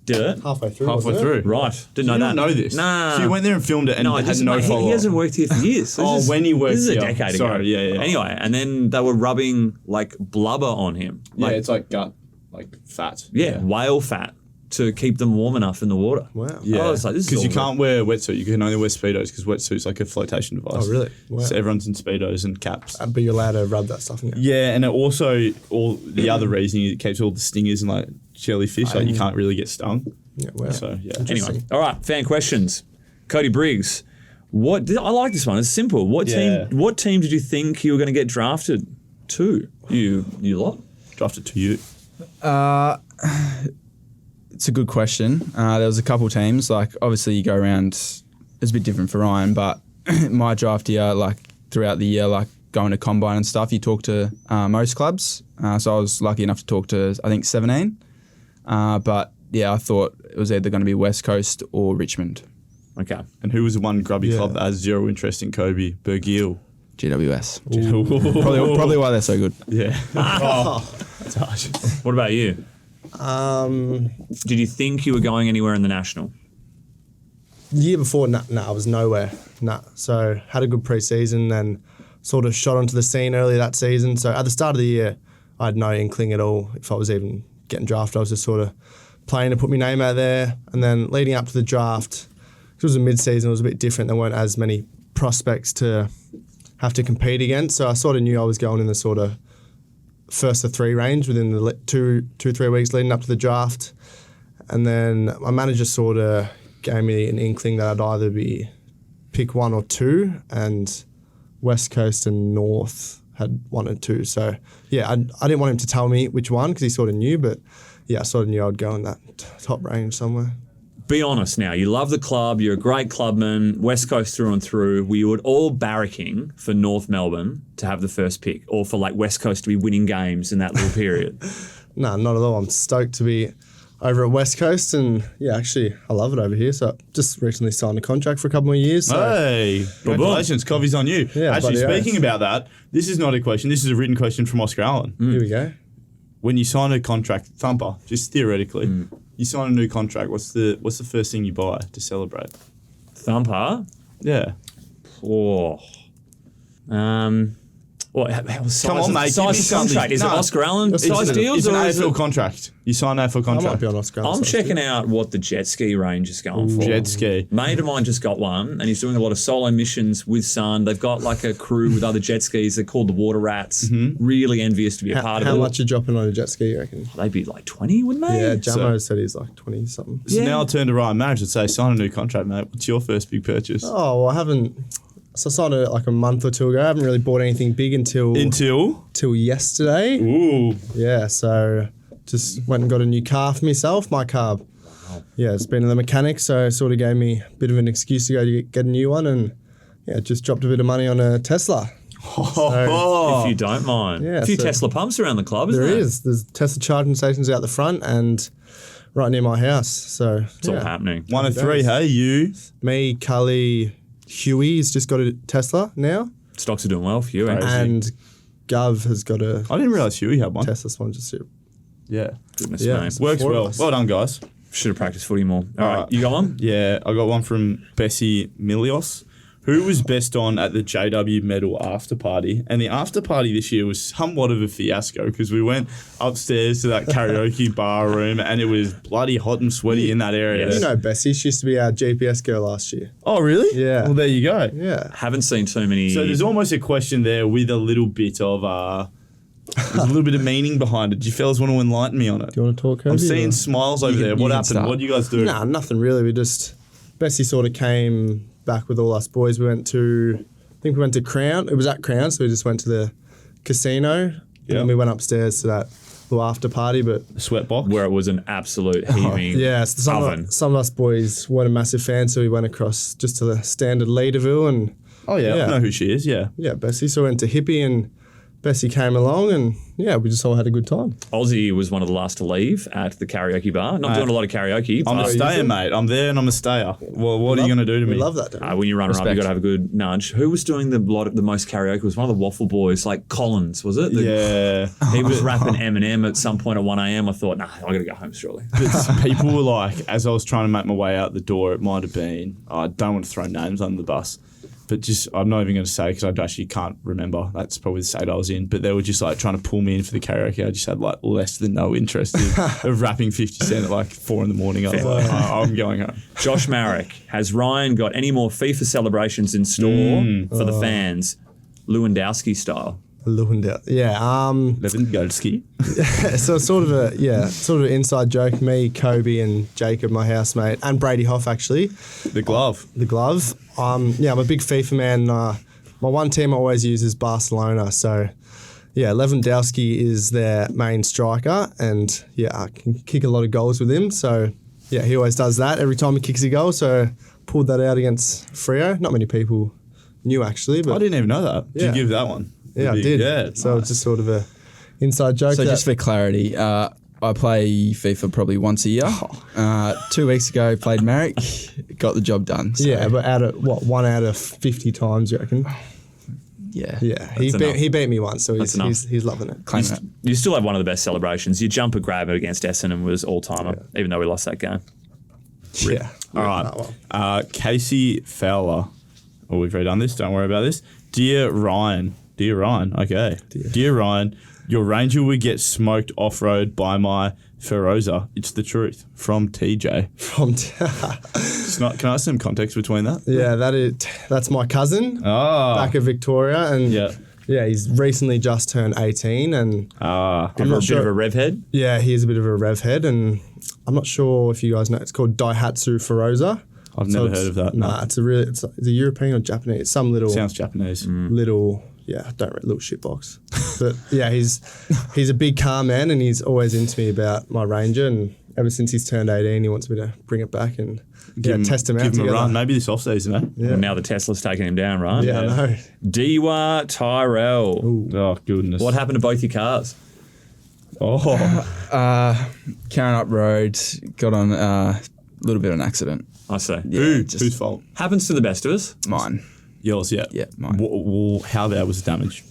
Did it? halfway through. Halfway wasn't it? through. Right. Didn't know You that. didn't know this. Nah. So you went there and filmed it and had just- no mate, follow-up. he hasn't worked here for years. So Oh, this is- when he worked This is a here. decade ago. Sorry, yeah. Anyway, and then they were rubbing like blubber on him. Yeah, Like, it's like gut, like fat. whale fat to keep them warm enough in the water. Wow. Yeah, I was like, this is because you all can't wear a wetsuit. You can only wear Speedos because wetsuit's like a flotation device. Oh, really? Wow. So everyone's in Speedos and caps. But you're allowed to rub that stuff in you. Yeah, and it also, the other reason it keeps all the stingers and like jellyfish, like you can't really get stung. Yeah, wow. So, yeah. Anyway, all right, fan questions. Cody Briggs, I like this one. It's simple. What Yeah. team did you think you were going to get drafted to? You lot? Drafted to you. It's a good question. There was a couple teams. Like obviously you go around. It's a bit different for Ryan, but my draft year, like throughout the year, like going to combine and stuff, you talk to most clubs. So I was lucky enough to talk to I think 17. But yeah, I thought it was either going to be West Coast or Richmond. Okay. And who was the one grubby club that has zero interest in Coby Burgiel? GWS. Probably, Probably why they're so good. Yeah. That's harsh. What about you? Did you think you were going anywhere in the National? Year before, I was nowhere. So had a good pre-season, then sort of shot onto the scene early that season. So at the start of the year, I had no inkling at all if I was even getting drafted. I was just sort of playing to put my name out there. And then leading up to the draft, because it was a mid-season, it was a bit different. There weren't as many prospects to have to compete against. So I sort of knew I was going in the sort of first to three range within the 2-3 weeks leading up to the draft. And then my manager sort of gave me an inkling that I'd either be pick 1 or 2, and West Coast and North had 1 and 2. So yeah, I didn't want him to tell me which one because he sort of knew, but yeah, I sort of knew I'd go in that top range somewhere. Be honest now. You love the club. You're a great clubman. West Coast through and through. Were you at all barracking for North Melbourne to have the first pick, or for like West Coast to be winning games in that little period? No, not at all. I'm stoked to be over at West Coast, and yeah, actually, I love it over here. So I just recently signed a contract for a couple more years. So Hey, congratulations. Covy's on you. Yeah, Actually, bloody speaking about that, this is not a question. This is a written question from Oscar Allen. here we go. When you sign a contract, Thumper, just theoretically, you sign a new contract, what's the first thing you buy to celebrate? Thumper? Yeah. Oh. What? How size Come on, of, mate, give Size me of something. contract? Is it No. Oscar Allen It's size an- deals? It's an or is AFL it, contract. You sign an AFL I contract. might be on Oscar. I'm checking out what the jet ski range is going for. Jet ski. Mate of mine just got one, and he's doing a lot of solo missions with Sun. They've got like a crew with other jet skis. They're called the Water Rats. Really envious to be a part How of it. much are you dropping on a jet ski, you reckon? They'd be like 20, wouldn't they? Yeah, Jamo said he's like 20 something. So Yeah. now I'll turn to Ryan Maric and say, sign a new contract, mate. What's your first big purchase? Oh, well, I haven't. So I signed it like a month or two ago. I haven't really bought anything big until yesterday. Ooh. Yeah, so just went and got a new car for myself. My car, yeah, it's been in the mechanic, so it sort of gave me a bit of an excuse to go to get a new one, and yeah, just dropped a bit of money on a Tesla. If you don't mind. Yeah, a few so- Tesla pumps around the club, isn't There there? is. There's Tesla charging stations out the front and right near my house. So It's all happening. 1 of 3. Hey, you. Me, Cully, Huey's just got a Tesla now, Stocks are doing well for you. Crazy. and Gov has got a I didn't realise Huey had one. Tesla sponsorship. Yeah. Goodness Yeah. me. Works Four of well. us. Well done, guys. Should have practiced footy more. All right, Alright. you go on. Yeah, I got one from Bessie Milios, who was best on at the JW Medal after party. And the after party this year was somewhat of a fiasco because we went upstairs to that karaoke bar room and it was bloody hot and sweaty in that area. Yes. You know Bessie, she used to be our GPS girl last year. Oh, really? Yeah. Well, there you go. Yeah. Haven't seen too many. So there's almost a question there with a little bit of there's a little bit of meaning behind it. Do you fellas want to enlighten me on it? Do you want to talk, Coby? I'm seeing smiles over You can- there. you What can happened? start. What do you guys do? Nah, nothing really. Bessie sort of came back with all us boys. We went to Crown. It was at Crown, so we just went to the casino. Yeah. And then we went upstairs to that little after party. But Sweat box. where it was an absolute heaving yeah, so oven. some of us boys weren't a massive fan, so we went across just to the standard Leaderville. And Oh, yeah, Yeah. I know who she is, yeah. yeah, Bessie. So we went to Hippie and Bessie came along and yeah, we just all had a good time. Aussie was one of the last to leave at the karaoke bar. Not doing a lot of karaoke. I'm a but, stayer, mate. I'm there and I'm a stayer. Well, what are you going to do to me? We love that, don't we? when you run around, Respect. you got to have a good nudge. Who was doing the most karaoke? It was one of the Waffle Boys, like Collins, was it? Yeah. He was rapping Eminem at some point at 1 a.m. I thought, nah, I got to go home shortly. People were like, as I was trying to make my way out the door, it might have been, I don't want to throw names under the bus, but just, I'm not even going to say because I actually can't remember. That's probably the state I was in. But they were just like trying to pull me in for the karaoke. I just had like less than no interest of rapping 50 Cent at like 4 a.m. I was like, oh, I'm going home. Josh Maric, has Ryan got any more FIFA celebrations in store for the fans, Lewandowski style? Lewandowski. Yeah. Lewandowski. So it's sort of an inside joke. Me, Coby, and Jacob, my housemate, and Brady Hoff actually. The glove. The glove. Yeah, I'm a big FIFA man. My one team I always use is Barcelona. So, yeah, Lewandowski is their main striker, and yeah, I can kick a lot of goals with him. So, yeah, he always does that every time he kicks a goal. So, pulled that out against Freo. Not many people knew actually, I but didn't even know that. Did Yeah. you give that one? yeah, I did. Yeah. So it's just sort of a inside joke. So that- just for clarity, I play FIFA probably once a year. 2 weeks ago, played Maric, got the job done. So, yeah, but out of 1 out of 50 times, you reckon? yeah. Yeah, he enough. beat me once, so That's enough. he's loving it. Claim it. You still have one of the best celebrations. Your jumper grabber against Essendon was all-timer, even though we lost that game. Yeah. All right. Casey Fowler. Oh, we've redone this. Don't worry about this. Dear Ryan. Okay. Dear Ryan, your Ranger would get smoked off-road by my Feroza. It's the truth. From TJ. Can I have some context between that? Yeah, that's my cousin Ah. back of Victoria, and Yeah. he's recently just turned 18, and Ah. I'm not a bit sure- of a rev head. yeah, he's a bit of a rev head, and I'm not sure if you guys know. It's called Daihatsu Feroza. I've never heard of that. Nah, it's a European or Japanese. It's some little Sounds Japanese. little little shitbox. But yeah, he's a big car man, and he's always into me about my Ranger, and ever since he's turned 18, he wants me to bring it back and test him out. Give him together. a run. Maybe this off-season, eh? Yeah. Well, now the Tesla's taking him down, right? Yeah, I know. Diwa Tyrell. Oh, goodness. What happened to both your cars? Oh. Carrying up road, got on a little bit of an accident. I see. Yeah, Whose fault? Happens to the best of us. Mine. Yours, yeah. Yeah, mine. How there was damage?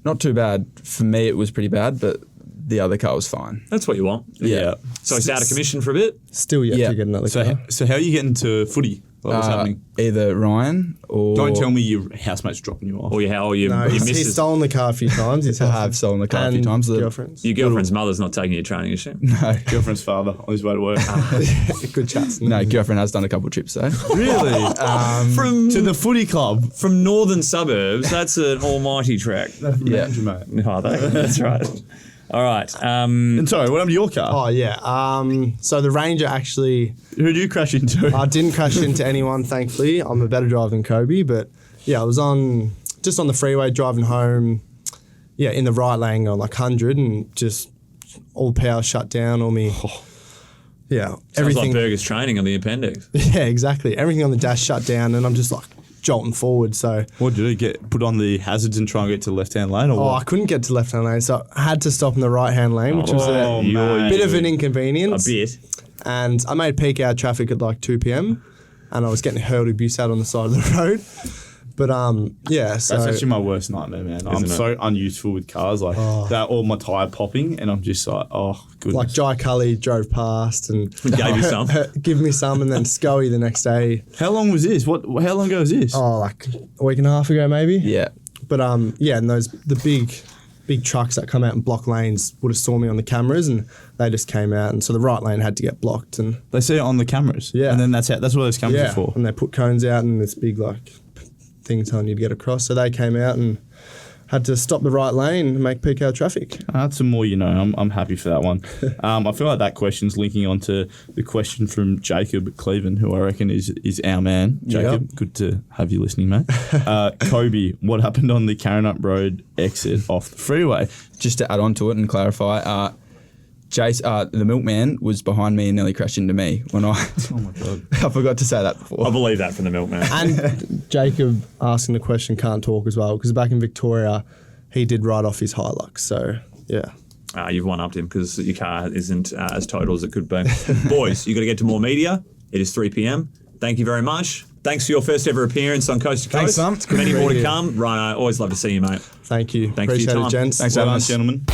Not too bad. For me, it was pretty bad, but the other car was fine. That's what you want. Yeah. So it's out of commission for a bit. Still yet Yeah. to get another car. So how are you getting to footy? What's happening? Either Ryan or... Don't tell me your housemate's dropping you off. Or your No, he's missus. stolen the car a few times. He's I have stolen the car a few and times. Girlfriends. Your girlfriend's mother's not taking you training, is she? No, Girlfriend's father on his way to work. Good chats. no, girlfriend has done a couple of trips though. Really? From To the footy club. from northern suburbs, that's an almighty trek. Yeah. Mate. Oh, that's right. All right. And sorry, what happened to your car? Oh yeah. So the Ranger actually, Who did you crash into? I didn't crash into anyone, thankfully. I'm a better driver than Coby, but yeah, I was just on the freeway driving home. Yeah, in the right lane on like 100, and just all power shut down. All me. Yeah, Sounds everything. like Burger's training on the appendix. Yeah, exactly. Everything on the dash shut down, and I'm just like jolting forward. So, What did you get? Put on the hazards and try and get to the left-hand lane, or I what? couldn't get to left-hand lane, so I had to stop in the right-hand lane, which was a man. bit of an inconvenience. A bit. And I made peak hour traffic at like 2 p.m. and I was getting hurled abuse out on the side of the road. But yeah, so That's actually my worst nightmare, man. I'm it? so unuseful with cars, like that, all my tyre popping, and I'm just like, oh goodness. like Jai Cully drove past and Gave you some. give me some, and then Scully the next day. How long was this? How long ago was this? Oh, like a week and a half ago, maybe. Yeah. But yeah, and the big trucks that come out and block lanes would have saw me on the cameras, and they just came out, and so the right lane had to get blocked, and They see it on the cameras. Yeah. And then that's what those cameras are for. and they put cones out and this big like thing telling you to get across. So they came out and had to stop the right lane and make peak hour traffic. That's some more, I'm happy for that one. I feel like that question's linking on to the question from Jacob at Cleveland, who I reckon is our man. Jacob, Yep. good to have you listening, mate. Coby, what happened on the Karrinyup Road exit off the freeway? Just to add on to it and clarify, Jace, the milkman was behind me and nearly crashed into me when I. Oh my God. I forgot to say that before. I believe that from the milkman. And Jacob asking the question can't talk as well, because back in Victoria, he did ride off his Hilux. So yeah. You've one-upped him because your car isn't as total as it could be. Boys, you got to get to more media. It is 3 p.m. Thank you very much. Thanks for your first ever appearance on Coast to Coast. Thanks, Sam. It's good Many to be more to here. come. Ryan, always love to see you, mate. Thank you. Thanks for your Appreciate time. it, gents. Thanks, Well done, Evans. gentlemen.